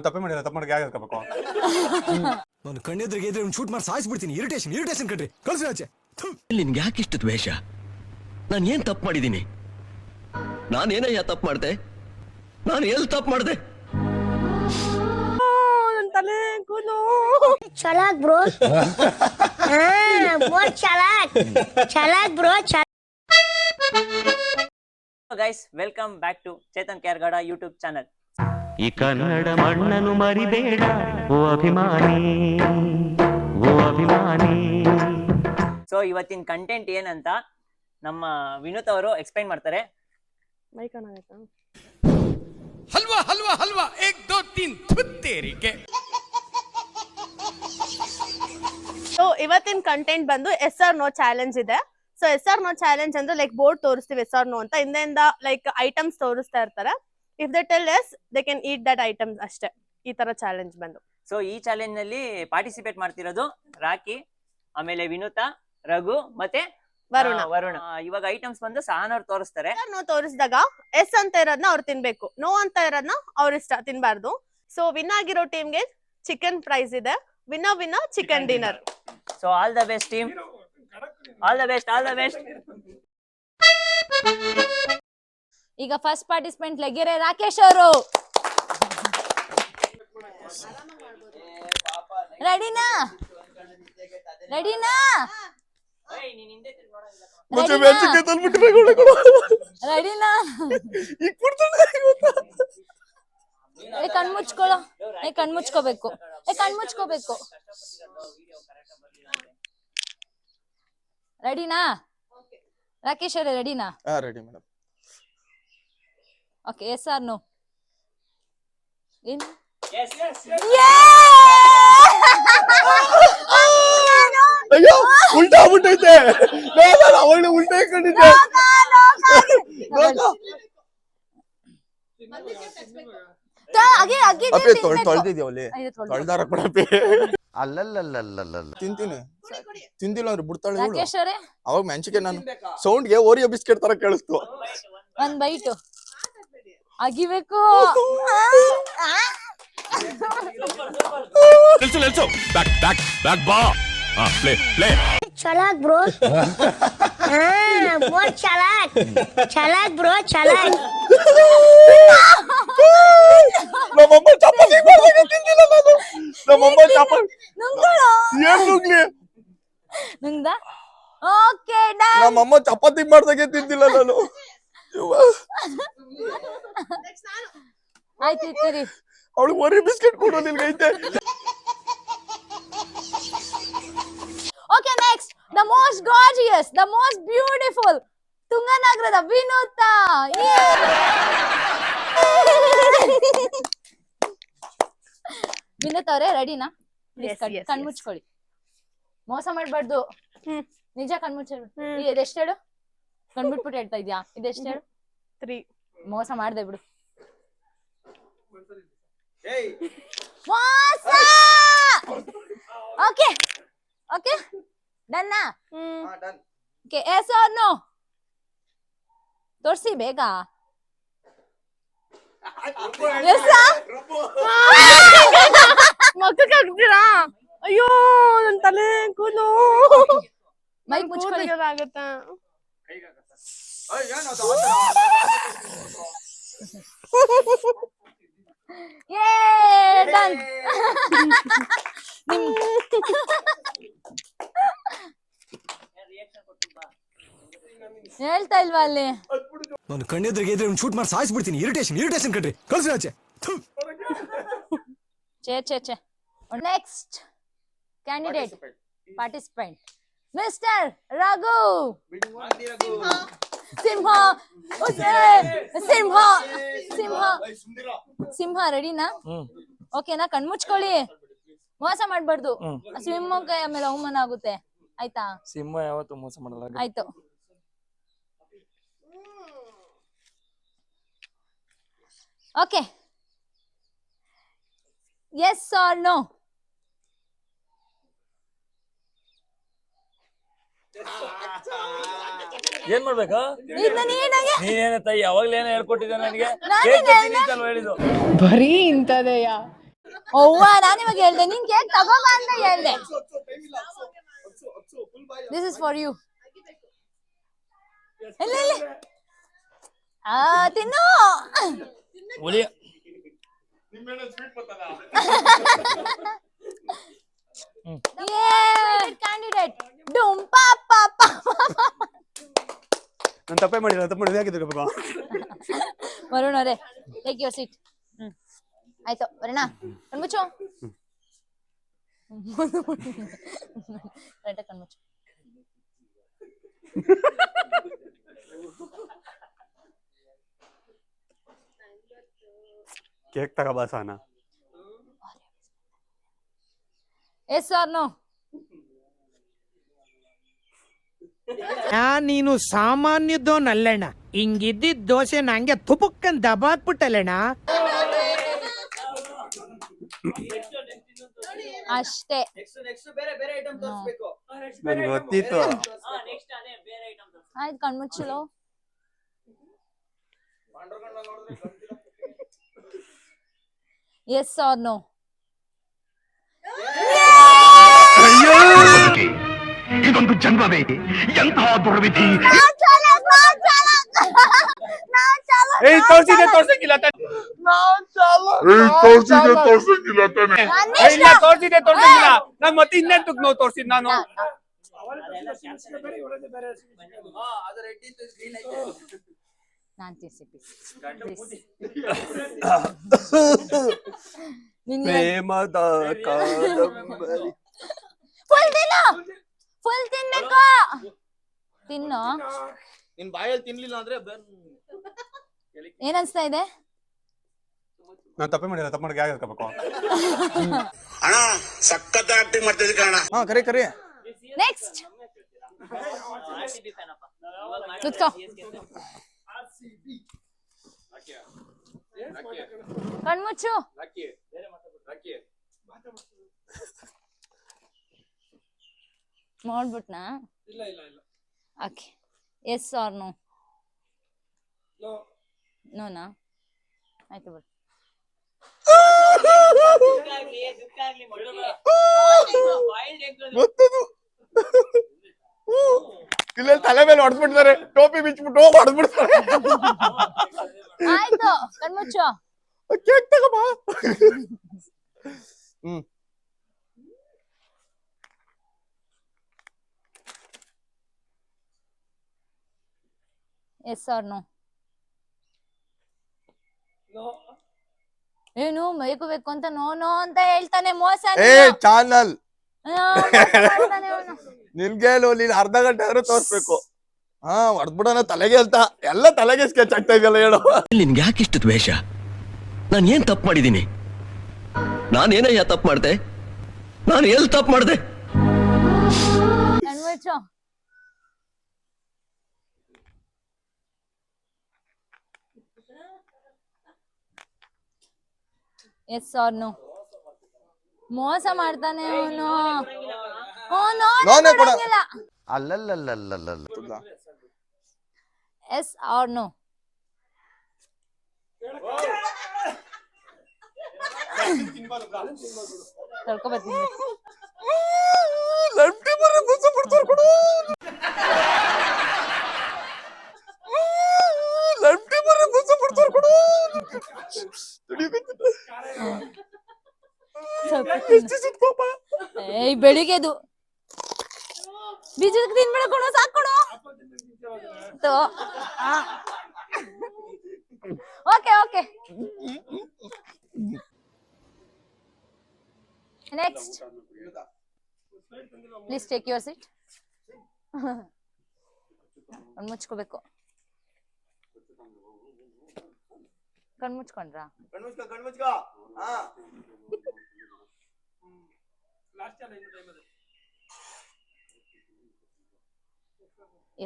ತಪ್ಪೇ ಮಾಡಿಲ್ಲ, ತಪ್ಪು ಮಾಡಿ ಯಾಕೆ ಹಾಕಬೇಕು? ನಾನು ಕಣ್ಣೆದ್ರಿಗೆ ಇದ್ರೆ ಒಂದು ಶೂಟ್ ಮಾಡಿ ಸಾಯಿಸ್ಬಿಡ್ತೀನಿ. ಇರಿಟೇಷನ್ ಕಣ್ರಿ, ಕಳ್ಸಿ ಆಚೆ. ನಿನ್ಗೆ ಯಾಕೆ ಇಷ್ಟು ದ್ವೇಷ? ನಾನು ಏನ್ ತಪ್ಪು ಮಾಡಿದ್ದೀನಿ? ನಾನೇನಯ್ಯ ತಪ್ಪು ಮಾಡ್ದೆ? ನಾನು ಎಲ್ಲಿ ತಪ್ಪು ಮಾಡ್ದೆ? चलाक ब्रो बहुत चलाक bro guys welcome back to Chetan Kyargada YouTube channel. ಈ ಕನ್ನಡ ಮಣ್ಣನ್ನು ಮರಿಬೇಡ ಓ ಅಭಿಮಾನಿ, ಓ ಅಭಿಮಾನಿ. ಸೊ ಇವತ್ತಿನ ಕಂಟೆಂಟ್ ಏನಂತ ನಮ್ಮ ವಿನೋತ್ ಅವರು ಎಕ್ಸ್ಪ್ಲೈನ್ ಮಾಡ್ತಾರೆ. हलवा हलवा हलवा 1 2 3 तेरी के. ಸೊ ಇವತ್ತಿನ ಕಂಟೆಂಟ್ ಬಂದು ಎಸ್ ಆರ್ ನೋ ಚಾಲೆಂಜ್ ಇದೆ. So yes or no challenge ಅಂದ್ರೆ ಲೈಕ್ ಬೋರ್ಡ್ ತೋರಿಸ್ತೀವಿ ಎಸ್ ಆರ್ ನೋ ಅಂತ, ಹಿಂದೆಯಿಂದ ಲೈಕ್ ಐಟಮ್ಸ್ ತೋರಿಸ್ತಾ ಇರ್ತಾರೆ. If they tell yes they can eat that items ಅಷ್ಟೇ. ಈ ತರ ಚಾಲೆಂಜ್ ಬಂದು. ಸೊ ಈ ಚಾಲೆಂಜ್ ನಲ್ಲಿ ಪಾರ್ಟಿಸಿಪೇಟ್ ಮಾಡ್ತಿರೋದು ರಾಕಿ, ಆಮೇಲೆ ವಿನೋತ, ರಘು ಮತ್ತೆ ವರುಣ. ಇವಾಗ ಐಟಮ್ಸ್ ಬಂದು ಸಹನ ಅವ್ರು ತೋರಿಸ್ತಾರೆ. ನೋ ತೋರಿಸಿದಾಗ ಎಸ್ ಅಂತ ಇರೋದ್ನ ಅವ್ರು ತಿನ್ಬೇಕು, ನೋ ಅಂತ ಇರೋದ್ನ ಅವ್ರ ಇಷ್ಟ ತಿನ್ಬಾರ್ದು. ಸೊ ವಿನ್ ಆಗಿರೋ ಟೀಮ್ಗೆ ಚಿಕನ್ ಪ್ರೈಸ್ ಇದೆ, winner chicken dinner. So all the best team, all the best. ಈಗ ಫಸ್ಟ್ ಪಾರ್ಟಿಸಿಪೆಂಟ್ ಲಗ್ಗೆರೆ ರಾಕೇಶ್ ಅವರು. ರೆಡಿನಾ? ರೆಡಿನಾ? ರೆಡಿನಾ? ಕಣ್ಮುಚ್ಕೊಳ್ಳೋ, ಕಣ್ಮುಚ್ಕೋಬೇಕು. ರೆಡಿನಾ ರಾಕೇಶ್ ಅವರೇ? ರೆಡಿನಾ? Ready madam. Okay, yes or no? ಅಯ್ಯೋ ಉಲ್ಟಾ ಆಗ್ಬಿಟ್ಟೈತೆ, ಅವಳು ಉಲ್ಟಾ ಕಂಡಿದ್ದೆ. ತೊಳ್ದಿದ್ಯಾವಲ್ಲಿ ತೊಳ್ದಾರ ಕೊಡಪ್ಪಿ. ಅಲ್ಲಲ್ಲಲ್ಲಲ್ಲಲ್ಲ ತಿಂದಿಲ್ಲ ಅಂದ್ರೆ ಬಿಡ್ತಾಳೆ. ರಾಕೇಶ್ ಅವರೇ? ಅವಾಗ ಮೆಣಸಿಗೆ ನಾನು ಸೌಂಡ್ಗೆ ಓರಿಯೋ ಬಿಸ್ಕೆಟ್ ತರ ಕೇಳಿಸ್ತು. ಒಂದ್ ಬೈಟು ಅಗಿಬೇಕು. चलाक ब्रो बहुत चलाक ब्रो चलाक. ನಮ್ಮಮ್ಮ ಚಪಾತಿ ಮಾಡ್ದಾಗ ತಿಂದಿಲ್ಲ ನಾನು. ನಮ್ಮಮ್ಮ ಚಪಾತಿ ಏನ್ ನುಗ್ಲಿ? ನಂಗ್ದ? Okay done. ನಮ್ಮಮ್ಮ ಚಪಾತಿ ಮಾಡ್ದಾಗೆ ತಿಂದಿಲ್ಲ ನಾನು. ಆಯ್ತು ಇರ್ತೀರಿ. ಅವಳು ಓರಿಯೋ ಬಿಸ್ಕೆಟ್ ಕೊಡೋ ನಿಲ್ಗೈತೆ. Okay, next, the most gorgeous, the most beautiful, ತುಂಗನಗರದ ವಿನೋತ. Vinoth ಅವರೇ ರೆಡಿನಾ? ಕಣ್ಮುಚ್ಕೊಳ್ಳಿ, ಮೋಸ ಮಾಡ್ಬಾರ್ದು. ನಿಜ ಕಣ್ಮುಚ್ಚಿಬಿಟ್ಟು. ಇದೆಷ್ಟು ಹೇಳು? ಕಣ್ಬಿಟ್ಬಿಟ್ಟು ಹೇಳ್ತಾ ಇದ್ಯಾ? ಇದೆಷ್ಟು ಹೇಳು? 3. ಮೋಸ ಮಾಡ್ದೆ ಬಿಡು. ಮೋಸ. ಓಕೆ ಓಕೆ ಡನ್ನ? ಓಕೆ, ಎಸ್ ಆರ್ ನೋ ತೋರ್ಸಿ ಬೇಗ. ಮಕ್ಕಕ್ಕೆ ಹಾಕ್ತೀರಾ? ಅಯ್ಯೋ ನನ್ ತಲೆ ಕೂದಲು. ಮೈಕ್ ಮುಚ್ಕೊಳ್ಳಿ. ಆಗುತ್ತಾ? ಡನ್. ಹೇಳ್ತಾ ಇಲ್ವಾ ಅಲ್ಲಿ? ನಾನು ಕಣ್ಣೆದ್ರಿಗೆ ಇದ್ರೆ ಒಂದು ಶೂಟ್ ಮಾಡಿ ಸಾಯಿಸ್ಬಿಡ್ತೀನಿ. ಇರಿಟೇಷನ್ ಕಣ್ರಿ, ಕಳ್ಸಿ ಆಚೆ. ಚೇ next candidate participant mister Raghu Simha. ರೆಡಿನಾ? ಓಕೆನಾ? ಕಣ್ಮುಚ್ಕೊಳ್ಳಿ, ಮೋಸ ಮಾಡ್ಬಾರ್ದು. ಸಿಂಹಕ್ಕೆ ಆಮೇಲೆ ಅವಮಾನ ಆಗುತ್ತೆ, ಆಯ್ತಾ? ಸಿಂಹ ಯಾವತ್ತು ಮೋಸ ಮಾಡಲ್ಲ. ಆಯ್ತು. Okay, yes or no? ಏನ್ ಮಾಡ್ಬೇಕಾ? ನೀನೇನ ತಾಯಿ ಯಾವಾಗ್ಲೇನ ಹೇಳ್ಕೊಟ್ಟಿದ್ದೆ ನನಗೆ. ಹೇಳಿದ್ದು ಬರೀ ಇಂತದೆಯಾ? ಅವ್ವ ನಾನು ಇವಾಗ ಹೇಳ್ದೆ ನೀನ್ ಕೇಕ್ ತಗೋಬ ಅಂತ ಹೇಳ್ದೆ. This is for you. ಇಲ್ಲ ಇಲ್ಲ ತಿನ್ನು. ಕ್ಯಾಂಡಿಡೇಟ್ ಡುಂಪಾ ಪಾಪ. ನಾನು ತಪ್ಪೇ ಮಾಡಿಲ್ಲ, ತಪ್ಪು ಮಾಡಿದ್ರೆ ಯಾಕೆ ತಿರ್ಗಬೇಕು? ವರುಣ್ ಅವರೇ ಟೇಕ್ ಯುವರ್ ಸೀಟ್. ಆಯ್ತು ವರುಣ ಕಣ್ಮುಚ್ಚು. ರೈಟ್ ಕಣ್ಮುಚ್ಚು. ಕೇಕ್ ತಗೋಬಾ ಸಾನ. Yes or no? ನೀನು ಸಾಮಾನ್ಯದೋನಲ್ಲಣ್ಣ, ಹಿಂಗಿದ್ದಿದ್ ದೋಸೆ ನಂಗೆ ತುಪುಕ್ಕನ್ ದಬಾಕ್ಬಿಟ್ಟಲ್ಲಣ್ಣ. ಅಷ್ಟೇ. ನನ್ಗೆ ಗೊತ್ತಿತ್ತು. ಆಯ್ತು ಕಣ್ಮುಚ್ಚಲು. S or no? ಇದೊಂದು ಜನ್ಮವೇ, ಎಂತಹ ದುರ್ವಿಧಿ. ತೋರ್ಸಿದೆ ತೋರ್ಸಂಗಿಲ್ಲ ತಾನೆ. ಇಲ್ಲ ತೋರ್ಸಿದೆ ತೋರ್ಸಂಗಿಲ್ಲ. ನಾನ್ ಮತ್ತೆ ಇನ್ನೆಂತಕ್ ನೋವು ತೋರ್ಸಿದ್ ನಾನು? ನಾನ್ ತಿರ್ಸಿ ಪ್ರೇಮದ ಕಾದಂಬರಿ. ಫುಲ್ ತಿನ್ನು, ಫುಲ್ ತಿನ್ಬೇಕು. ತಿನ್ನು. ನಿನ್ ಬಾಯಲ್ಲಿ ತಿನ್ಲಿಲ್ಲ ಅಂದ್ರೆ ಏನ್ ಅನ್ಸ್ತಾ ಇದೆ? ನಾನು ತಪ್ಪೇ ಮಾಡಿಲ್ಲ, ತಪ್ಪು ಮಾಡಕ್ಕೆ ಯಾಕೆ ಹಾಕಬೇಕು? ಅಣ್ಣ ಸಖತ್ ಆಕ್ಟಿಂಗ್ ಮಾಡ್ತಿದ್ದೆ ಕಣ. ಹಾ ಕರಿ ಕರಿ. ನೆಕ್ಸ್ಟ್ ಕುತ್ಕೋ. ಕಣ್ಮುಚ್ಚು. ನೋಡ್ಬಿಟ್ನಾ? Okay yes or no? ನೋನಾ? ಆಯ್ತು ಬಿಡು. ಇಲ್ಲ ತಲೆ ಮೇಲೆ ಹೊಡೆದ್ಬಿಡ್ತಾರೆ, ಟೋಪಿ ಬಿಚ್ಬಿಟ್ಟು ಹೊಡೆದ್ಬಿಡ್ತಾರೆ. ಆಯ್ತು ಕಣ್ಮುಚ್ಚು. ಕೇಕ್ ತಗೋಬಾ. Yes or no? ಏನು ಬೇಕು ಬೇಕು ಅಂತ ನೋ ನೋ ಅಂತ ಹೇಳ್ತಾನೆ. ಮೋಸ ಚಾನಲ್ ನಿನ್ಗೆ ನೀನ್ ಅರ್ಧ ಗಂಟೆ ಆದ್ರೂ ತೋರ್ಸ್ಬೇಕು. ಹಾ ಹೊಡೆದ್ಬಿಡೋಣ ತಲೆಗೆ ಅಂತ ಎಲ್ಲ ತಲೆಗೆ ಸ್ಕೆಚ್ ಆಗ್ತಾ ಇದೆಯಲ್ಲ ಹೇಳು. ನಿನ್ಗೆ ಯಾಕಿಷ್ಟು ದ್ವೇಷ? ನಾನು ಏನ್ ತಪ್ಪು ಮಾಡಿದ್ದೀನಿ? ನಾನೇನಯ್ಯ ತಪ್ಪು ಮಾಡ್ದೆ? ನಾನು ಎಲ್ಲಿ ತಪ್ಪು ಮಾಡ್ದೆ? ಕಣ್ಮುಚ್ಚು. Yes or no? ಮೋಸ ಮಾಡ್ತಾನೆ ಅವನು. ಅಲ್ಲಲ್ಲಲ್ಲಲ್ಲಲ್ಲ. Yes or no? ಕಳ್ಕೊಬತ್ತೀನಿ. ಏಯ್ ಬೆಳಿಗ್ಗೆದು ಬೀಜಕ್ಕೆ ತಿನ್ಬೇಡ ಕೊಡು, ಸಾಕೊಡು. Okay okay next please take your seat. ಮುಚ್ಕೋಬೇಕು. ಕಣ್ಮುಚ್ಕೊಂಡ್ರಾ?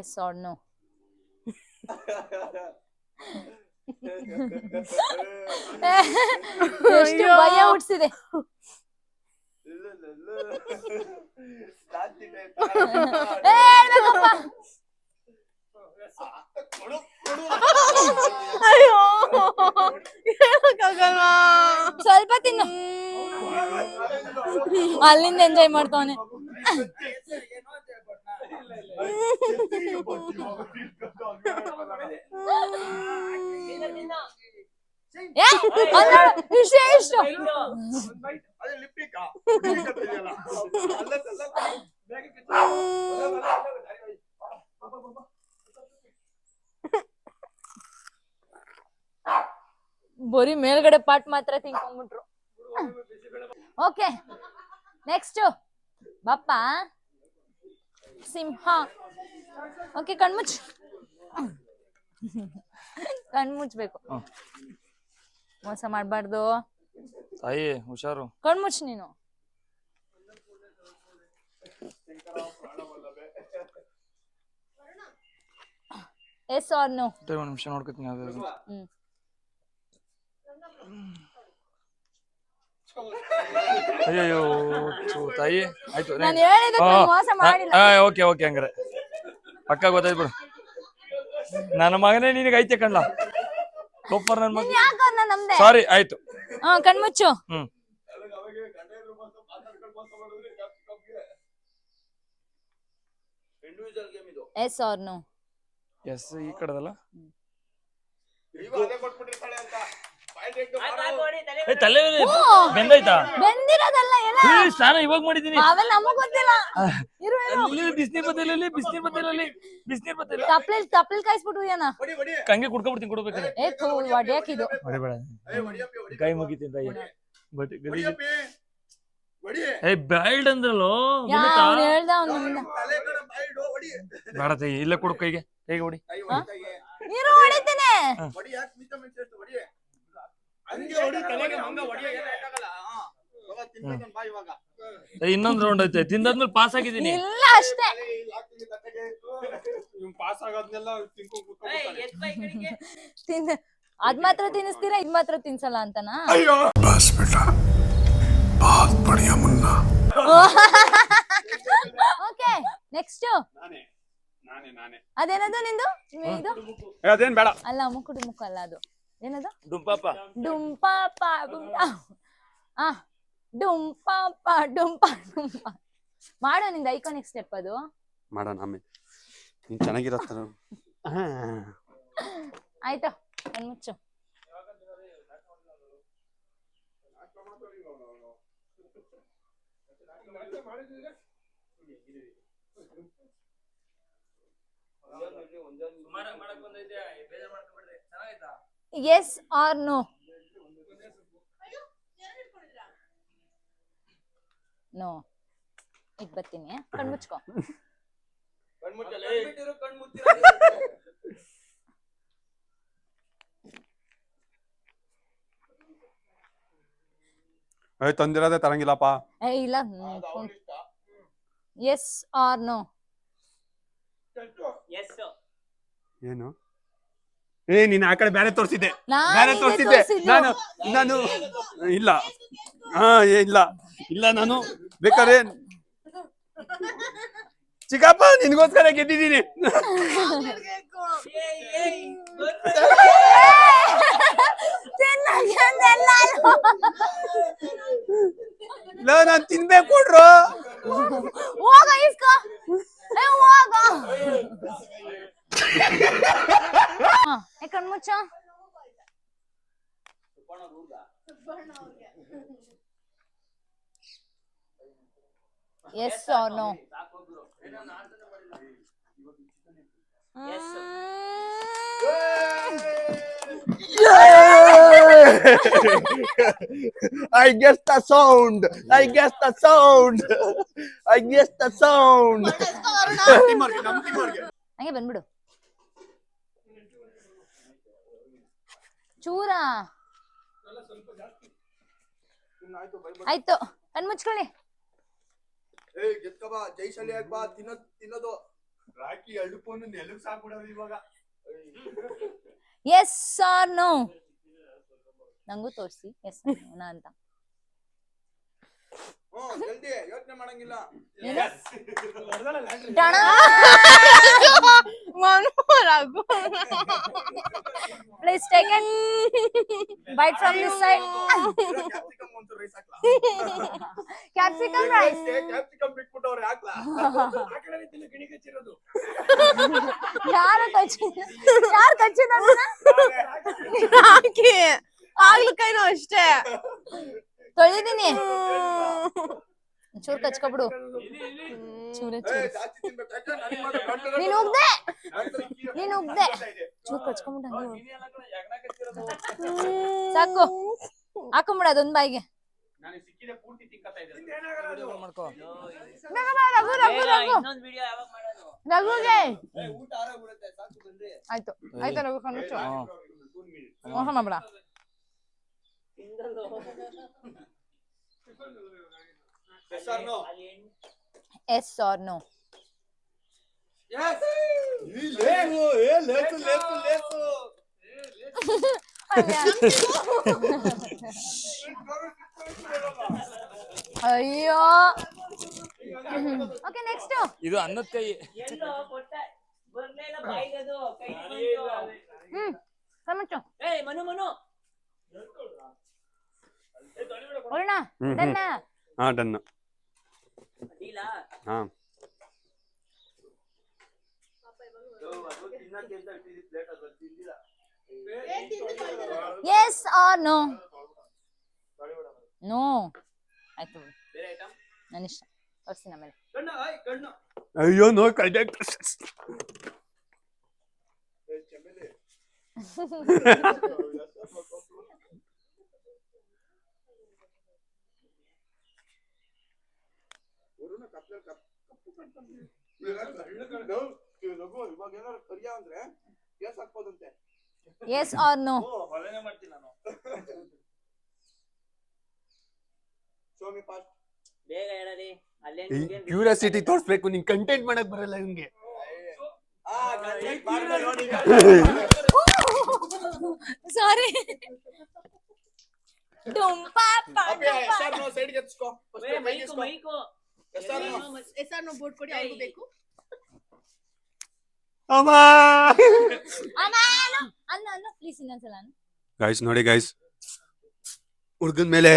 Yes or no? ಎಷ್ಟು ಭಯ ಹುಟ್ಟಿಸಿದೆ. ಅಯ್ಯೋ ಸ್ವಲ್ಪ ತಿನ್ನು. ಅಲ್ಲಿಂದ ಎಂಜಾಯ್ ಮಾಡ್ತಾವನೆ. ಇಷ್ಟು ಬರೀ ಮೇಲ್ಗಡೆ ಪಾಟ್ ಮಾತ್ರ ತಿನ್ಕೊಂಡ್ಬಿಟ್ರು. ಓಕೆ ನೆಕ್ಸ್ಟ್ ಬಪ್ಪ ಸಿಂಹ. ಓಕೆ ಕಣ್ಮುಚ್, ಕಣ್ಮುಚ್ಬೇಕು, ಮೋಸ ಮಾಡ್ಬಾರ್ದು. ತಾಯಿ ಹುಷಾರು. ಕಣ್ಮುಚ್ ನೀನು. Yes or no? ಒಂದ್ ನಿಮಿಷ ನೋಡ್ಕೊತೀನಿ. ಅಯ್ಯೋ ತಾಯಿ ಆಯ್ತು. ನಾನು ಹೇಳಿದಕ್ಕೆ ಮೋಸ ಮಾಡಿಲ್ಲ. ಓಕೆ ಓಕೆ ಹಂಗಾರೆ ಪಕ್ಕ ಗೊತ್ತಾಯ್ತು ಬಿಡು. ನನ್ನ ಮಗನೇ ನಿನಗೆ ಐತೆ ಕಣ್ಲ ಸೂಪರ್. ನನ್ನ ಮಗ ನಮ್ದೆ. ಸಾರಿ ಆಯ್ತು. ಕಣ್ಮುಚ್ಚು. Yes or no? ಎಸ್ ಈ ಕಡೆದಲ್ಲ. ತಲೆ ಬೆಂದಾಯ್ತಾ? ಬೆಂದಿರೋದಲ್ಲ ಸ್ನಾನ ಇವಾಗ ಮಾಡಿದೀನಿ. ಅವೆಲ್ಲ ನಮಗ್ ಗೊತ್ತಿಲ್ಲ. ಬಿಸಿನೀರ್ ಬತ್ತಲಲ್ಲಿ ಬಿಸಿನೀರ್ ಬತ್ತಲಲ್ಲಿ ಬಿಸಿನೀರ್ ಬತ್ತಲ್ಲ ತಪ್ಪಲ್ ಕಾಯಿಸ್ಬಿಟ್ಟು ಏನ ಕಂಗೆ ಕುಡ್ಕೊಬಿಡ್ತೀನಿ ಕೊಡ್ಬೇಕಾದ್ರೆ. ಒಡ್ಯಾಕಿದು ಹೊಡಿಬೇಡ ಕೈ ಮುಗಿತೀನಿ ತಾಯಿ. ಬಟ್ ಬ್ಯಾಲ್ಡ್ ಅಂದ್ರಲ್ಲೋ ಹೇಳ್ದ ಬೇಡ ತಾಯಿ. ಇಲ್ಲ ಕೊಡು ಕೈಗೆ ಹೊಡಿ. ನೀರು ಹೊಡಿತೀನಿ. ಇನ್ನೊಂದ್ ರೌಂಡ್ ಐತೆ. ತಿಂದಾದ್ಮೇಲೆ ಪಾಸ್ ಆಗಿದ್ದೀನಿ. ಇಲ್ಲ ಅಷ್ಟೇ. ಅದ್ ಮಾತ್ರ ತಿನ್ನಿಸ್ತೀರಾ, ಇದ್ ಮಾತ್ರ ತಿನ್ಸಲ್ಲ ಅಂತನಾ? ಓಕೆ ನೆಕ್ಸ್ಟ್ ಅದೇನದು ನಿಂದು? ಇದು ಅದೇನ್ ಬೇಡ. ಅಲ್ಲ ಮುಕ್ಕುಡು ಮುಕ್ಕು ಅಲ್ಲ, ಅದು ಏನದು? ಡುಂಪಾಪ. ಡುಂಪಾಪ ಡುಂಪಾಪ ಡುಂಪ ಡುಂಪ. ಮಾಡೋ ನಿಂದ ಐಕಾನಿಕ್ ಸ್ಟೆಪ್ ಅದು. ಮಾಡೋಣ ಆಮೇಲೆ. ನೀನ್ ಚೆನ್ನಾಗಿರತ್ತ. ಆಯ್ತು ಮುಚ್ಚು. Yes or no? ನೋ. ಈಗ ಬರ್ತೀನಿ, ಕಣ್ಮುಚ್ಕೋ. ತಂದಿರೋದೇ ತರಂಗಿಲ್ಲಪ್ಪ. ಇಲ್ಲ. Yes or no? ಏನು? ನೀನ್ ಆ ಕಡೆ ಬೇರೆ ತೋರಿಸಿದ್ದೆ. ನಾನು ಇಲ್ಲ. ಇಲ್ಲ ಇಲ್ಲ ನಾನು ಬೇಕಾದ್ರೆ ಚಿಕ್ಕಪ್ಪ ನಿನ್ಗೋಸ್ಕರ ಗೆದ್ದಿದ್ದೀನಿ. ನಾನ್ ತಿನ್ಬೇಕು ಕೊಡ್ರು. ಹೋಗ ಇಸ್ಕೋ. ಹೋಗ. ಕಣ್ಮುಚ್ಚ. Yes or no? I guess the sound. I guess the sound. I guess the sound. ಹಂಗೆ ಬಂದ್ಬಿಡು. ಚೂರ ಆಯ್ತು, ಕಣ್ಮುಚ್ಕೊಳ್ಳಿ. ಜೈಶಾಲಿ ಬಾ. ತಿನ್ನೋದು ರಾಕಿ ಅಳುಪನ್ನು ನೆಲಕ್ ಸಾಕ್ಬಿಡೋದು ಇವಾಗ. Yes or no? ನಂಗೂ ತೋರಿಸಿ ಎಸ್ ನೋ ಅಂತ. ಯೋಚನೆ ಮಾಡಂಗಿಲ್ಲ. Raghu please take it bite from this side capsicum rice capsicum ಬಿಟ್ಬಿಟ್ಟವ್ರೆ ಹಾಕ್ಲಾ ಯಾರು ಕಚ್ಚಿದ ಹಾಕಿ ಆಗ್ಲಿಕ್ಕೇನೋ ಅಷ್ಟೇ ತೊಳಿದೀನಿ ಚೂರ್ ಕಚ್ಕೊಬಿಡು ಚೂರೇ ಚೂರು ನೀನು ಉಗ್ದೆ ಚೂರ್ ಕಚ್ಕೊಂಬಿಡ ಸಾಕು ಹಾಕೊಂಬಿಡ ಅದೊಂದ್ ಬಾಯಿಗೆ ಮಾಡ್ಕೋ ಇನ್ನೊಂದ್ ವಿಡಿಯೋ ಯಾವಾಗ ಮಾಡೋದು? ರಘುಗೆ ಆಯ್ತು ರಘು ಕಣ್ಮುಚ್ಚು ಮೋಸ ಮಾಡ್ಬೇಡ ಎಸ್ ಆರ್ ನೋ ಅಯ್ಯೋ ಓಕೆ ನೆಕ್ಸ್ಟ್ ಇದು ಅನ್ನದ ಕೈ ಎಲ್ಲೋ ಕೊಟ್ಟ ಬರ್ಲೇ ಇಲ್ಲ ಬಾಯಿಗೆ ಅದು ಕೈ ಕಣ್ಮುಚ್ಚು ಏಯ್ ಮನು ಹೊರಣ ಡನ್ನ ಹಾ ಡನ್ ಅದಿಲ್ಲ ಹಾ ಎಸ್ ಆರ್ ನೋ ನೋ ಆಯ್ತು ನನ್ನ ಇಷ್ಟ ತೋರಿಸ್ತೀನಿ ಆಮೇಲೆ ಅಯ್ಯೋ no correct yes or no ಬೇಗ ಹೇಳರಿ ಅಲ್ಲೇ ಕ್ಯೂರಿಯಾಸಿಟಿ ತೋರಿಸ್ಬೇಕು ನಿಂಗೆ ಕಂಟೆಂಟ್ ಮಾಡಕ್ ಬರಲ್ಲ ನಿಮ್ಗೆ ಸಾರಿ ಮೈಕು ಎಸ್ಆರ್ ನೋ ಬೋರ್ಡ್ ಕೊಡಿ ಅವ್ರಿಗೂ ಬೇಕು ಅನ್ನ ಪ್ಲೀಸ್ ಇನ್ನೊಂದ್ಸಲ ಗೈಸ್ ನೋಡಿ ಗೈಸ್ ಹುಡ್ಗನ್ ಮೇಲೆ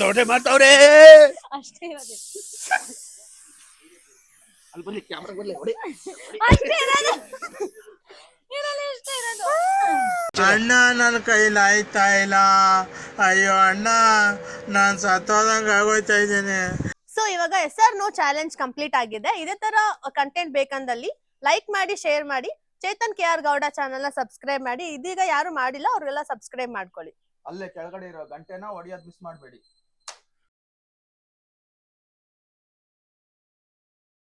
ದೊಡ್ಡ ಮಾಡ್ತಾವ್ರೆ ಅಷ್ಟೇ ಇರೋದು ಅಷ್ಟೇ ಇರೋದು ಅಣ್ಣ ನನ್ನ ಕೈಲಿ ಆಯ್ತಾ ಇಲ್ಲ ಅಯ್ಯೋ ಅಣ್ಣ ನಾನ್ ಸತ್ತೋದಂಗ ಆಗೋಯ್ತಾ ಇದ್ದೇನೆ. ಸೊ ಇವಾಗ ಎಸ್ಆರ್ ನೋ ಚಾಲೆಂಜ್ ಕಂಪ್ಲೀಟ್ ಆಗಿದೆ. ಇದೇ ತರ ಕಂಟೆಂಟ್ ಬೇಕಂದಲ್ಲಿ ಲೈಕ್ ಮಾಡಿ, ಶೇರ್ ಮಾಡಿ, ಚೇತನ್ KR ಗೌಡ ಚಾನಲ್ ನ ಸಬ್ಸ್ಕ್ರೈಬ್ ಮಾಡಿ. ಇದೀಗ ಯಾರು ಮಾಡಿಲ್ಲ ಅವ್ರಿಗೆಲ್ಲ ಸಬ್ಸ್ಕ್ರೈಬ್ ಮಾಡ್ಕೊಳ್ಳಿ. ಅಲ್ಲೇ ಕೆಳಗಡೆ ಇರೋ ಗಂಟೆನ ಹೊಡಿಯೋದ್ ಮಿಸ್ ಮಾಡ್ಬೇಡಿ.